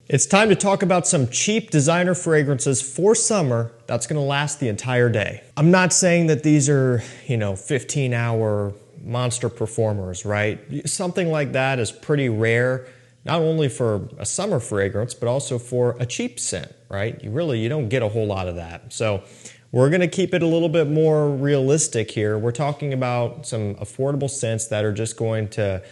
It's time to talk about some cheap designer fragrances for summer that's gonna last the entire day. I'm not saying that these are, 15-hour monster performers, right? Something like that is pretty rare, not only for a summer fragrance, but also for a cheap scent, right? You don't get a whole lot of that. So we're gonna keep it a little bit more realistic here. We're talking about some affordable scents that are just going to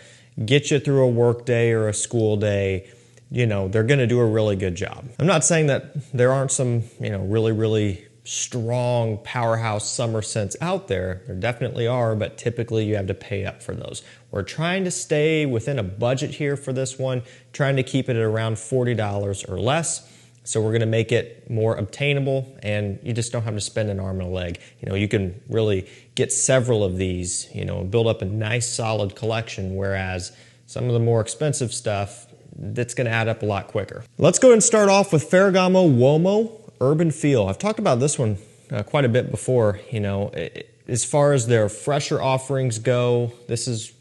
get you through a work day or a school day. They're going to do a really good job. I'm not saying that there aren't some, really strong powerhouse summer scents out there. There definitely are, but typically you have to pay up for those. We're trying to stay within a budget here for this one, trying to keep it at around $40 or less. So we're going to make it more obtainable, and you just don't have to spend an arm and a leg. You can really get several of these, and build up a nice solid collection, whereas some of the more expensive stuff, that's going to add up a lot quicker. Let's go ahead and start off with Fram Wo Urban Feel. I've talked about this one quite a bit before. As far as their fresher offerings go, this is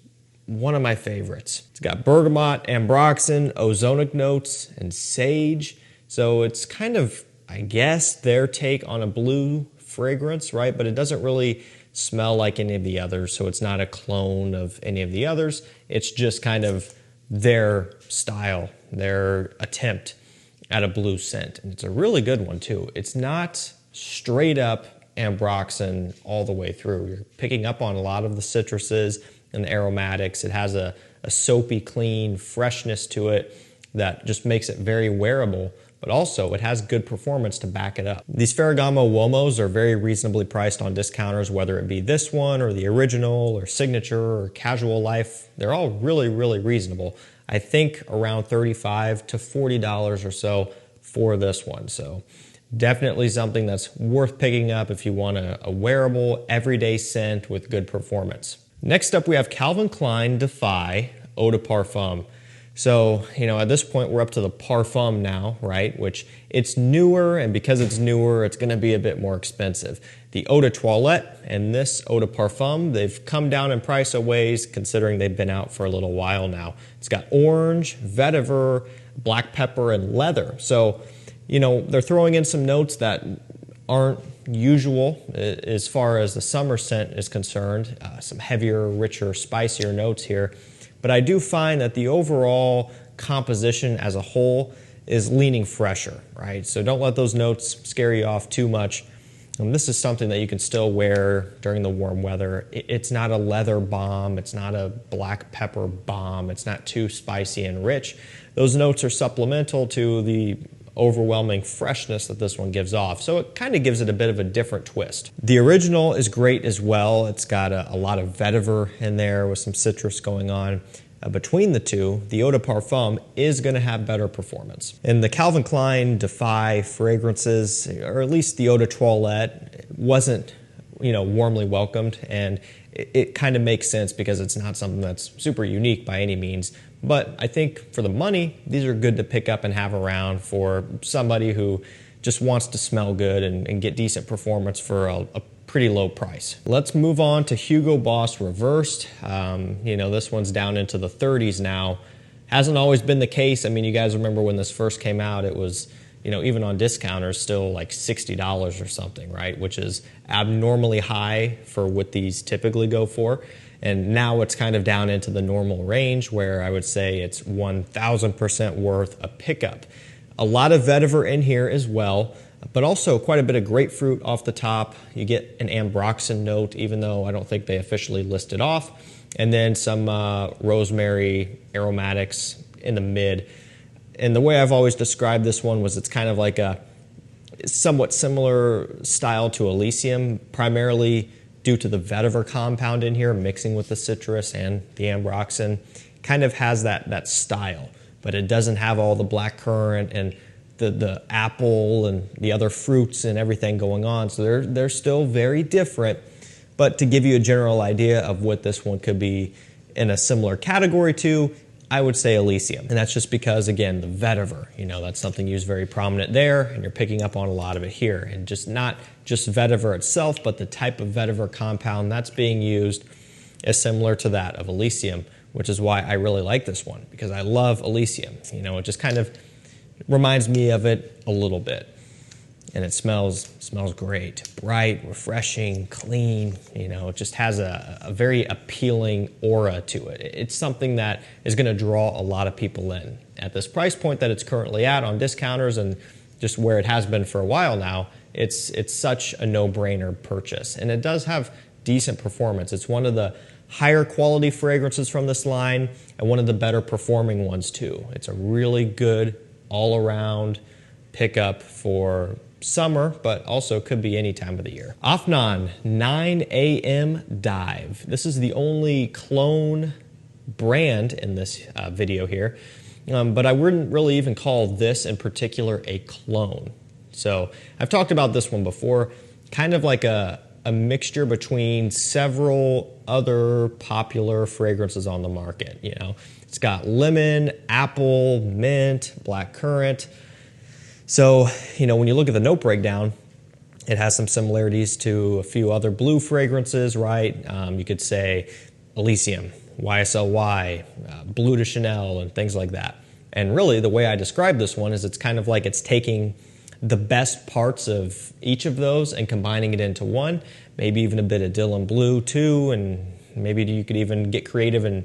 one of my favorites. It's got bergamot, ambroxan, ozonic notes, and sage. So it's kind of, I guess, their take on a blue fragrance, right? But it doesn't really smell like any of the others, so it's not a clone of any of the others. It's just kind of their style, their attempt at a blue scent. And it's a really good one too. It's not straight up ambroxan all the way through. You're picking up on a lot of the citruses and the aromatics. It has a soapy, clean freshness to it that just makes it very wearable, but also it has good performance to back it up. These Ferragamo Uomos are very reasonably priced on discounters, whether it be this one or the original or signature or casual life. They're all really, really reasonable. I think around $35 to $40 or so for this one. So definitely something that's worth picking up if you want a wearable, everyday scent with good performance. Next up, we have Calvin Klein Defy Eau de Parfum. So, at this point, we're up to the Parfum now, right? Which it's newer, and because it's newer, it's going to be a bit more expensive. The Eau de Toilette and this Eau de Parfum, they've come down in price a ways, considering they've been out for a little while now. It's got orange, vetiver, black pepper, and leather. So, they're throwing in some notes that aren't usual as far as the summer scent is concerned. Some heavier, richer, spicier notes here. But I do find that the overall composition as a whole is leaning fresher, right? So don't let those notes scare you off too much. And this is something that you can still wear during the warm weather. It's not a leather bomb. It's not a black pepper bomb. It's not too spicy and rich. Those notes are supplemental to the overwhelming freshness that this one gives off. So it kind of gives it a bit of a different twist. The original is great as well. It's got a lot of vetiver in there with some citrus going on. Between the two, the Eau de Parfum is going to have better performance. And the Calvin Klein Defy fragrances, or at least the Eau de Toilette, wasn't warmly welcomed, and it kind of makes sense because it's not something that's super unique by any means. But I think for the money, these are good to pick up and have around for somebody who just wants to smell good and get decent performance for a pretty low price. Let's move on to Hugo Boss Reversed. This one's down into the 30s now. Hasn't always been the case. I mean, you guys remember when this first came out, it was, even on discounters, still like $60 or something, right? Which is abnormally high for what these typically go for. And now it's kind of down into the normal range where I would say it's 1,000% worth a pickup. A lot of vetiver in here as well, but also quite a bit of grapefruit off the top. You get an ambroxan note, even though I don't think they officially list it off. And then some rosemary aromatics in the mid. And the way I've always described this one was it's kind of like a somewhat similar style to Elysium, primarily due to the vetiver compound in here mixing with the citrus and the ambroxan. Kind of has that style, but it doesn't have all the black currant and the apple and the other fruits and everything going on. So they're still very different, but to give you a general idea of what this one could be in a similar category to, I would say Elysium. And that's just because, again, the vetiver, that's something used very prominent there, and you're picking up on a lot of it here. And just not just vetiver itself, but the type of vetiver compound that's being used is similar to that of Elysium, which is why I really like this one, because I love Elysium. It just kind of reminds me of it a little bit. And it smells great, bright, refreshing, clean. You know, it just has a very appealing aura to it. It's something that is going to draw a lot of people in. At this price point that it's currently at on discounters and just where it has been for a while now, it's such a no-brainer purchase. And it does have decent performance. It's one of the higher quality fragrances from this line and one of the better performing ones too. It's a really good all-around pickup for summer, but also could be any time of the year. AFNAN 9 AM Dive. This is the only clone brand in this video here, but I wouldn't really even call this in particular a clone. So I've talked about this one before, kind of like a mixture between several other popular fragrances on the market. You know, it's got lemon, apple, mint, blackcurrant. So, you know, when you look at the note breakdown, it has some similarities to a few other blue fragrances, right? You could say Elysium, YSLY, Blue de Chanel, and things like that. And really, the way I describe this one is it's kind of like it's taking the best parts of each of those and combining it into one, maybe even a bit of Dylan Blue too, and maybe you could even get creative and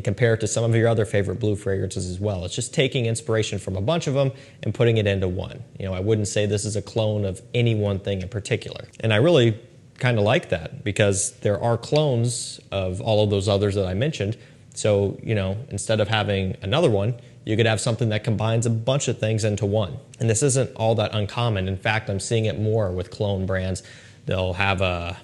compare it to some of your other favorite blue fragrances as well. It's just taking inspiration from a bunch of them and putting it into one. You know, I wouldn't say this is a clone of any one thing in particular. And I really kind of like that because there are clones of all of those others that I mentioned. So, you know, instead of having another one, you could have something that combines a bunch of things into one. And this isn't all that uncommon. In fact, I'm seeing it more with clone brands. They'll have a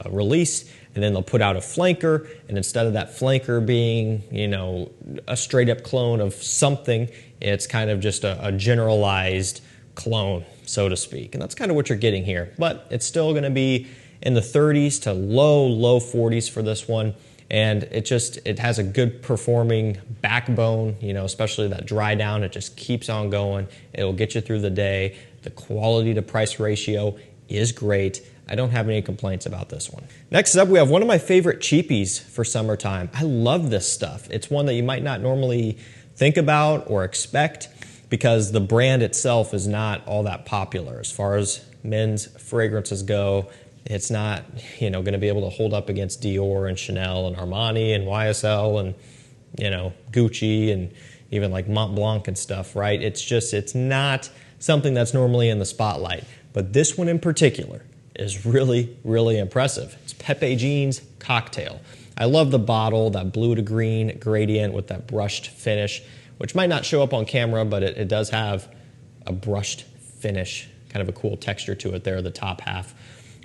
release, and then they'll put out a flanker, and instead of that flanker being, you know, a straight up clone of something, it's kind of just a generalized clone, so to speak. And that's kind of what you're getting here. But it's still going to be in the 30s to low 40s for this one. And it has a good performing backbone, you know, especially that dry down. It just keeps on going. It'll get you through the day. The quality to price ratio is great. I don't have any complaints about this one. Next up, we have one of my favorite cheapies for summertime. I love this stuff. It's one that you might not normally think about or expect because the brand itself is not all that popular. As far as men's fragrances go, it's not, you know, going to be able to hold up against Dior and Chanel and Armani and YSL and, you know, Gucci and even like Mont Blanc and stuff, right? It's not something that's normally in the spotlight. But this one in particular is really, really impressive. It's Pepe Jeans Cocktail. I love the bottle, that blue to green gradient with that brushed finish, which might not show up on camera, but it does have a brushed finish, kind of a cool texture to it there, the top half.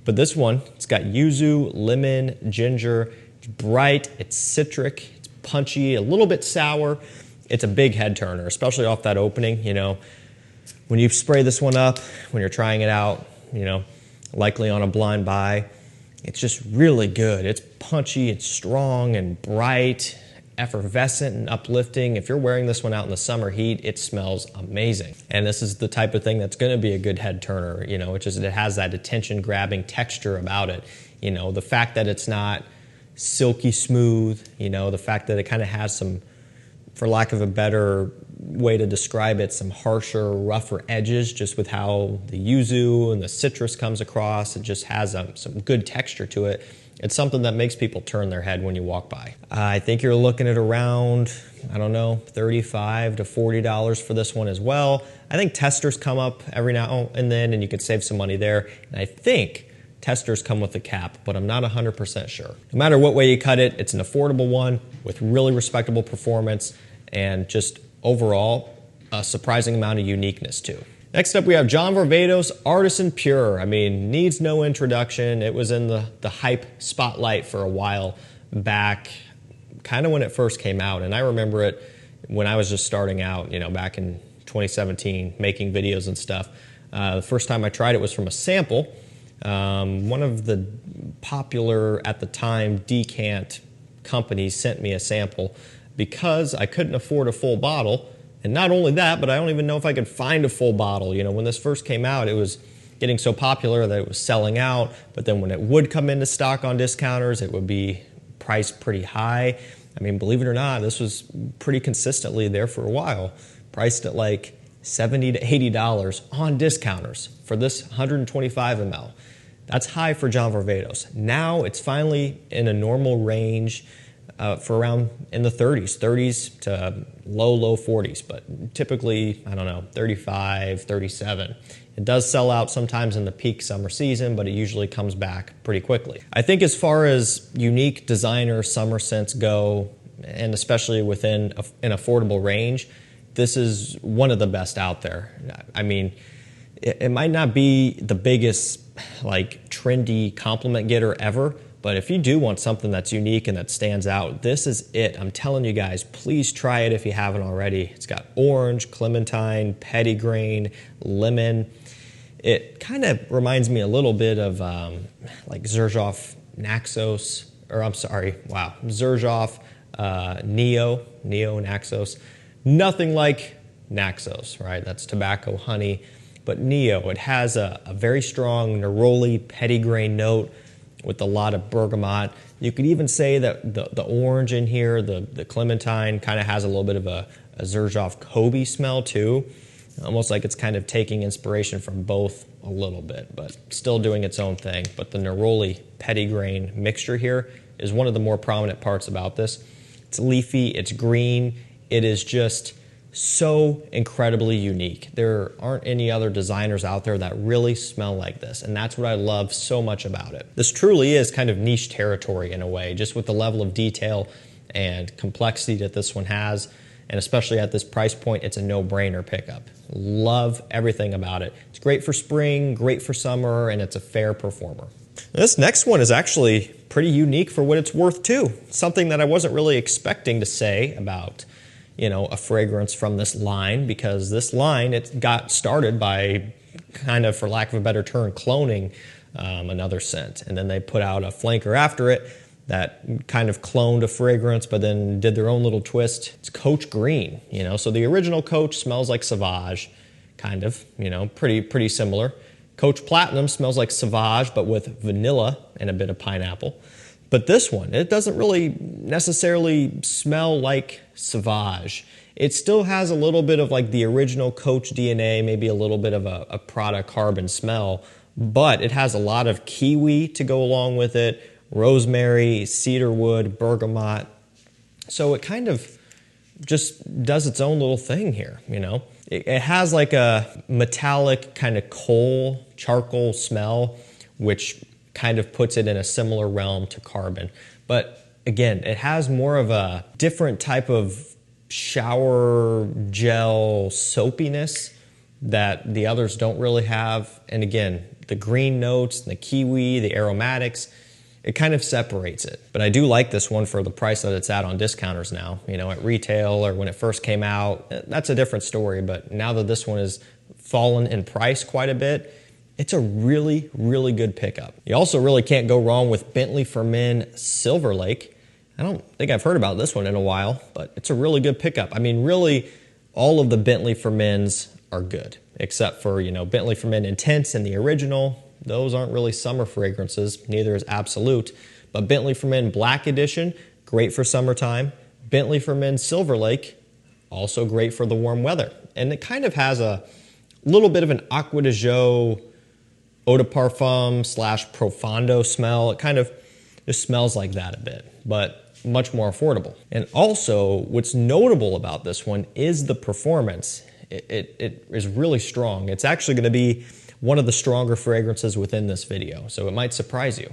But this one, it's got yuzu, lemon, ginger. It's bright, it's citric, it's punchy, a little bit sour. It's a big head turner, especially off that opening. You know, when you spray this one up, when you're trying it out, you know, likely on a blind buy, it's just really good. It's punchy, it's strong and bright, effervescent and uplifting. If you're wearing this one out in the summer heat, it smells amazing. And this is the type of thing that's going to be a good head turner, you know, which is it has that attention grabbing texture about it. You know, the fact that it's not silky smooth, you know, the fact that it kind of has some, for lack of a better way to describe it, some harsher, rougher edges just with how the yuzu and the citrus comes across. It just has some good texture to it. It's something that makes people turn their head when you walk by. I think you're looking at around, I don't know, $35 to $40 for this one as well. I think testers come up every now and then, and you could save some money there. And I think testers come with a cap, but I'm not 100% sure. No matter what way you cut it, it's an affordable one with really respectable performance and just overall a surprising amount of uniqueness too. Next up, we have John Varvatos Artisan Pure. I mean, needs no introduction. It was in the hype spotlight for a while back, kind of when it first came out. And I remember it when I was just starting out, you know, back in 2017, making videos and stuff. The first time I tried it was from a sample. One of the popular, at the time, decant companies sent me a sample because I couldn't afford a full bottle. And not only that, but I don't even know if I could find a full bottle. You know, when this first came out, it was getting so popular that it was selling out. But then when it would come into stock on discounters, it would be priced pretty high. I mean, believe it or not, this was pretty consistently there for a while, priced at like $70 to $80 on discounters for this 125 ml. That's high for John Varvatos. Now it's finally in a normal range for around in the 30s to low 40s, but typically, I don't know, 35, 37. It does sell out sometimes in the peak summer season, but it usually comes back pretty quickly. I think as far as unique designer summer scents go, and especially within an affordable range, this is one of the best out there. I mean, it might not be the biggest, like, trendy compliment getter ever, but if you do want something that's unique and that stands out, this is it. I'm telling you guys, please try it if you haven't already. It's got orange, clementine, petitgrain, lemon. It kind of reminds me a little bit of like Xerjoff Naxos, or I'm sorry, wow, Xerjoff Neo Naxos. Nothing like Naxos, right? That's tobacco, honey. But Neo, it has a very strong neroli petitgrain note with a lot of bergamot. You could even say that the orange in here, the clementine, kind of has a little bit of a Xerjoff Kobe smell too. Almost like it's kind of taking inspiration from both a little bit, but still doing its own thing. But the neroli petitgrain mixture here is one of the more prominent parts about this. It's leafy, it's green, it is just so incredibly unique. There aren't any other designers out there that really smell like this, and that's what I love so much about it. This truly is kind of niche territory in a way, just with the level of detail and complexity that this one has, and especially at this price point, it's a no-brainer pickup. Love everything about it. It's great for spring, great for summer, and it's a fair performer. This next one is actually pretty unique for what it's worth too. Something that I wasn't really expecting to say about, you know, a fragrance from this line, because this line, it got started by kind of, for lack of a better term, cloning another scent. And then they put out a flanker after it that kind of cloned a fragrance, but then did their own little twist. It's Coach Green, you know, so the original Coach smells like Sauvage, kind of, you know, pretty similar. Coach Platinum smells like Sauvage, but with vanilla and a bit of pineapple. But this one, it doesn't really necessarily smell like Sauvage. It still has a little bit of like the original Coach DNA, maybe a little bit of a Prada carbon smell, but it has a lot of kiwi to go along with it, rosemary, cedarwood, bergamot. So it kind of just does its own little thing here, you know. It has like a metallic kind of coal, charcoal smell, which kind of puts it in a similar realm to carbon. But again, it has more of a different type of shower gel soapiness that the others don't really have. And again, the green notes, the kiwi, the aromatics, it kind of separates it. But I do like this one for the price that it's at on discounters now. You know, at retail or when it first came out, that's a different story. But now that this one has fallen in price quite a bit, it's a really, really good pickup. You also really can't go wrong with Bentley for Men Silver Lake. I don't think I've heard about this one in a while, but it's a really good pickup. I mean, really, all of the Bentley for Men's are good, except for, you know, Bentley for Men Intense and the original. Those aren't really summer fragrances, neither is Absolute. But Bentley for Men Black Edition, great for summertime. Bentley for Men Silver Lake, also great for the warm weather. And it kind of has a little bit of an Aqua de Jo eau de parfum / profondo smell. It kind of just smells like that a bit, but much more affordable. And also, what's notable about this one is the performance. It is really strong. It's actually going to be one of the stronger fragrances within this video, so it might surprise you.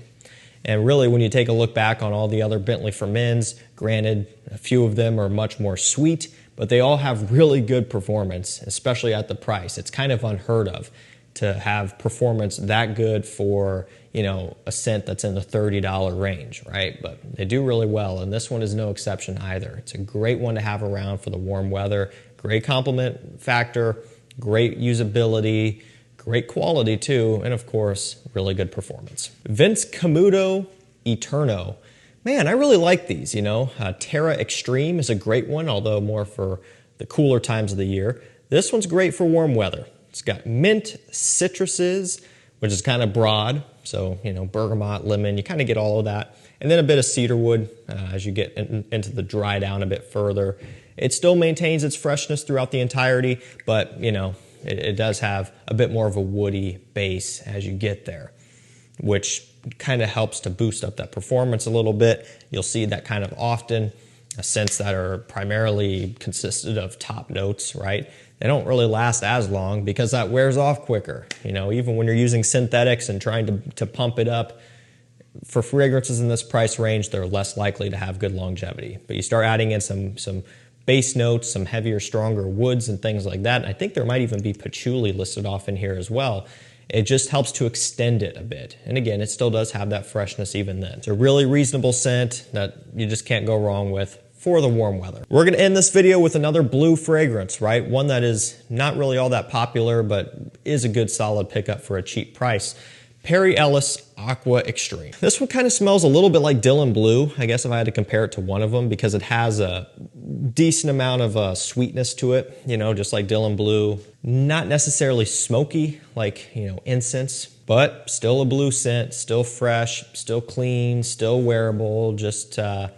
And really, when you take a look back on all the other Bentley for Men's, granted, a few of them are much more sweet, but they all have really good performance, especially at the price. It's kind of unheard of to have performance that good for, you know, a scent that's in the $30 range, right? But they do really well, and this one is no exception either. It's a great one to have around for the warm weather. Great compliment factor, great usability, great quality too, and of course, really good performance. Vince Camuto Eterno. Man, I really like these, you know. Tera Extreme is a great one, although more for the cooler times of the year. This one's great for warm weather. It's got mint, citruses, which is kind of broad, so, you know, bergamot, lemon, you kind of get all of that. And then a bit of cedarwood as you get into the dry down a bit further. It still maintains its freshness throughout the entirety, but you know, it does have a bit more of a woody base as you get there, which kind of helps to boost up that performance a little bit. You'll see that kind of often. Scents that are primarily consisted of top notes, right? They don't really last as long because that wears off quicker. You know, even when you're using synthetics and trying to pump it up, for fragrances in this price range, they're less likely to have good longevity. But you start adding in some base notes, some heavier, stronger woods and things like that. And I think there might even be patchouli listed off in here as well. It just helps to extend it a bit. And again, it still does have that freshness even then. It's a really reasonable scent that you just can't go wrong with for the warm weather. We're gonna end this video with another blue fragrance, right? One that is not really all that popular, but is a good solid pickup for a cheap price. Ellis Aqua Extreme. This one kind of smells a little bit like Dylan Blue, I guess if I had to compare it to one of them, because it has a decent amount of sweetness to it, you know, just like Dylan Blue. Not necessarily smoky like, you know, incense, but still a blue scent, still fresh, still clean, still wearable, just a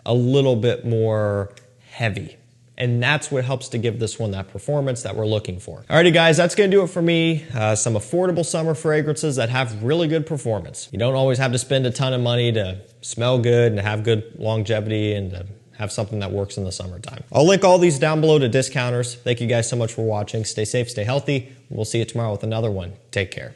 little bit more heavy. And that's what helps to give this one that performance that we're looking for. Alrighty guys, that's gonna do it for me. Some affordable summer fragrances that have really good performance. You don't always have to spend a ton of money to smell good and have good longevity and to have something that works in the summertime. I'll link all these down below to discounters. Thank you guys so much for watching. Stay safe, stay healthy. We'll see you tomorrow with another one. Take care.